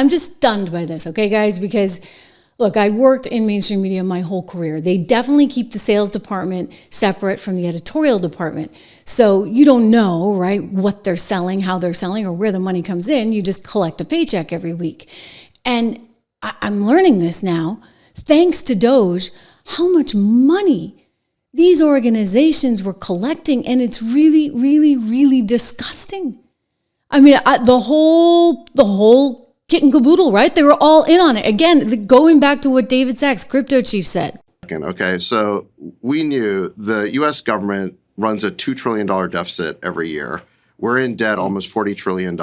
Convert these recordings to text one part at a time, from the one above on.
I'm just stunned by this, okay, guys? Because, look, I worked in mainstream media my whole career. They definitely keep the sales department separate from the editorial department. So you don't know, right, what they're selling, how they're selling, or where the money comes in. You just collect a paycheck every week. And I'm learning this now, thanks to Doge, how much money these organizations were collecting. And it's really, really, really disgusting. I mean, the whole kit and caboodle, right? They were all in on it. Again, going back to what David Sachs, crypto chief, said. Okay, so we knew the U.S. government runs a $2 trillion deficit every year. We're in debt almost $40 trillion.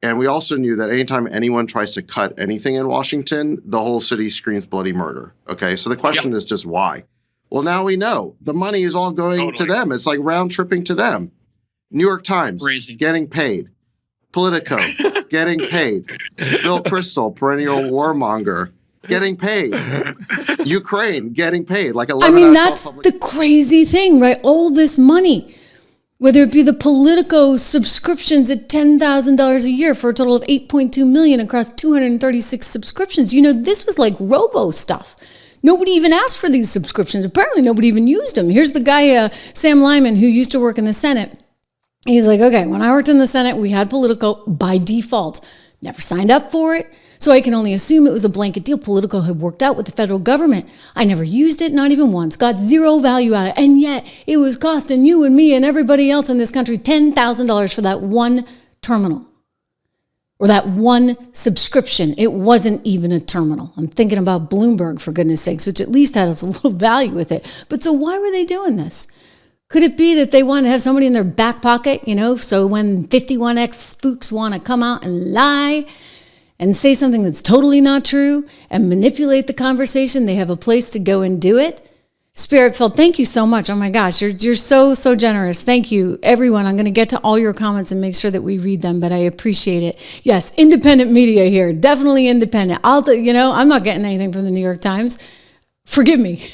And we also knew that anytime anyone tries to cut anything in Washington, the whole city screams bloody murder. Okay, so the question is just why? Well, now we know. The money is all going to them. It's like round tripping to them. New York Times, getting paid. Politico, getting paid. Bill Kristol, perennial warmonger, getting paid. Ukraine, getting paid. Like 11 I mean, that's the crazy thing, right? All this money, whether it be the Politico subscriptions at $10,000 a year for a total of $8.2 million across 236 subscriptions. You know, this was like robo stuff. Nobody even asked for these subscriptions. Apparently, nobody even used them. Here's the guy, Sam Lyman, who used to work in the Senate. He was like, okay, when I worked in the Senate, we had Politico by default. Never signed up for it. So I can only assume it was a blanket deal Politico had worked out with the federal government. I never used it, not even once. Got zero value out of it. And yet it was costing you and me and everybody else in this country $10,000 for that one terminal. Or that one subscription. It wasn't even a terminal. I'm thinking about Bloomberg, for goodness sakes, which at least had a little value with it. But so why were they doing this? Could it be that they want to have somebody in their back pocket, you know, so when 51X spooks want to come out and lie and say something that's totally not true and manipulate the conversation, they have a place to go and do it? Spiritfilled, thank you so much. Oh my gosh, you're so generous. Thank you, everyone. I'm going to get to all your comments and make sure that we read them, but I appreciate it. Yes, independent media here, definitely independent. I'm not getting anything from the New York Times. Forgive me.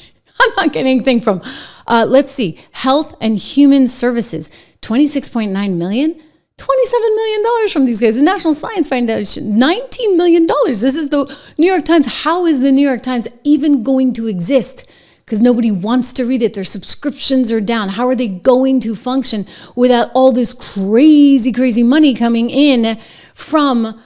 I'm not getting anything from, let's see, Health and Human Services, $26.9 million, $27 million from these guys. The National Science Foundation, $19 million. This is the New York Times. How is the New York Times even going to exist? Because nobody wants to read it. Their subscriptions are down. How are they going to function without all this crazy money coming in from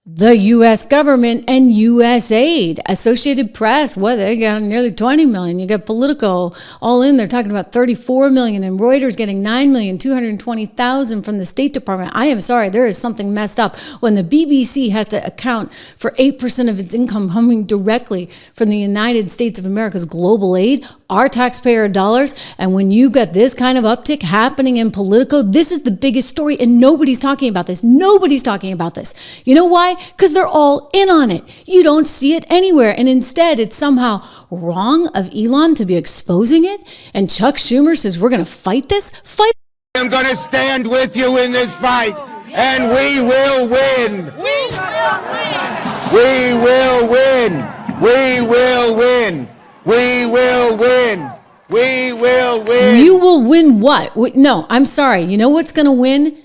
the U.S. government and USAID? Associated Press, they got nearly 20 million. You got Politico all in. They're talking about 34 million, and Reuters getting 9,220,000 from the State Department. I am sorry, there is something messed up when the BBC has to account for 8% of its income coming directly from the United States of America's global aid, our taxpayer dollars. And when you got this kind of uptick happening in Politico, this is the biggest story, and nobody's talking about this. Nobody's talking about this. You know why? Because they're all in on it. You don't see it anywhere. And instead, it's somehow wrong of Elon to be exposing it. And Chuck Schumer says, we're going to fight this. I'm going to stand with you in this fight, and we will win. We will win. We will win. We will win. We will win. You will win what? No, I'm sorry. You know what's going to win?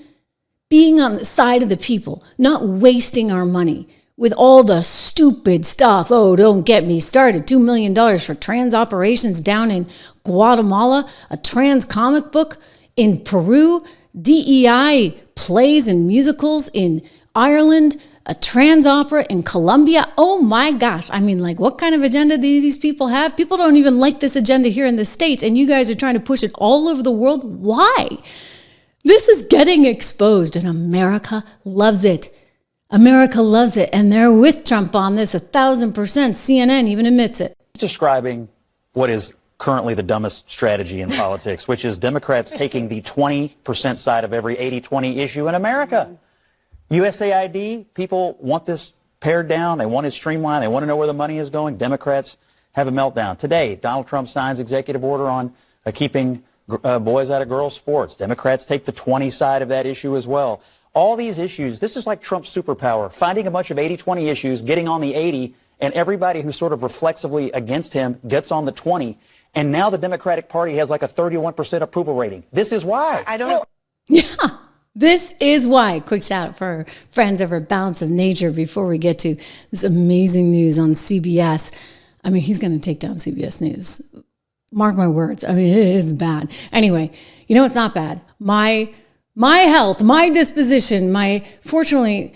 Being on the side of the people, not wasting our money with all the stupid stuff. Oh, don't get me started. $2 million for trans operations down in Guatemala, a trans comic book in Peru, DEI plays and musicals in Ireland, a trans opera in Colombia. Oh my gosh. I mean, like, what kind of agenda do these people have? People don't even like this agenda here in the States, and you guys are trying to push it all over the world. Why? This is getting exposed, and America loves it. America loves it, and they're with Trump on this 1,000%. CNN even admits it. Describing what is currently the dumbest strategy in politics, which is Democrats taking the 20% side of every 80-20 issue in America. USAID, people want this pared down. They want it streamlined. They want to know where the money is going. Democrats have a meltdown. Today, Donald Trump signs executive order on keeping boys out of girls' sports. Democrats take the 20 side of that issue as well. All these issues, this is like Trump's superpower, finding a bunch of 80-20 issues, getting on the 80, and everybody who's sort of reflexively against him gets on the 20. And now the Democratic Party has like a 31% approval rating. This is why. Yeah. This is why. Quick shout out for our friends over at Balance of Nature before we get to this amazing news on CBS. I mean, he's going to take down CBS News. Mark my words. I mean, it is bad. Anyway, you know what's not bad? My health, my disposition, fortunately,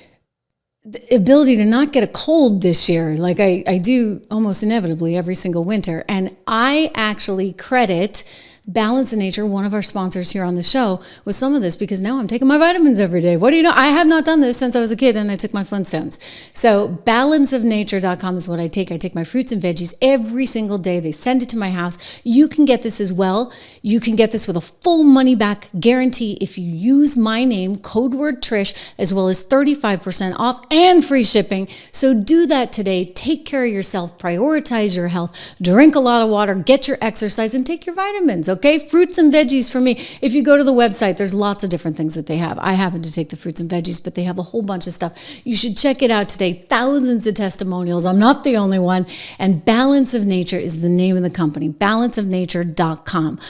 the ability to not get a cold this year, like I do almost inevitably every single winter. And I actually credit Balance of Nature, one of our sponsors here on the show, with some of this, because now I'm taking my vitamins every day. What do you know? I have not done this since I was a kid and I took my Flintstones. So balanceofnature.com is what I take. I take my fruits and veggies every single day. They send it to my house. You can get this as well. You can get this with a full money back guarantee if you use my name, code word Trish, as well as 35% off and free shipping. So do that today. Take care of yourself, prioritize your health, drink a lot of water, get your exercise, and take your vitamins. Okay, fruits and veggies for me. If you go to the website, there's lots of different things that they have. I happen to take the fruits and veggies, but they have a whole bunch of stuff. You should check it out today. Thousands of testimonials. I'm not the only one. And Balance of Nature is the name of the company, balanceofnature.com.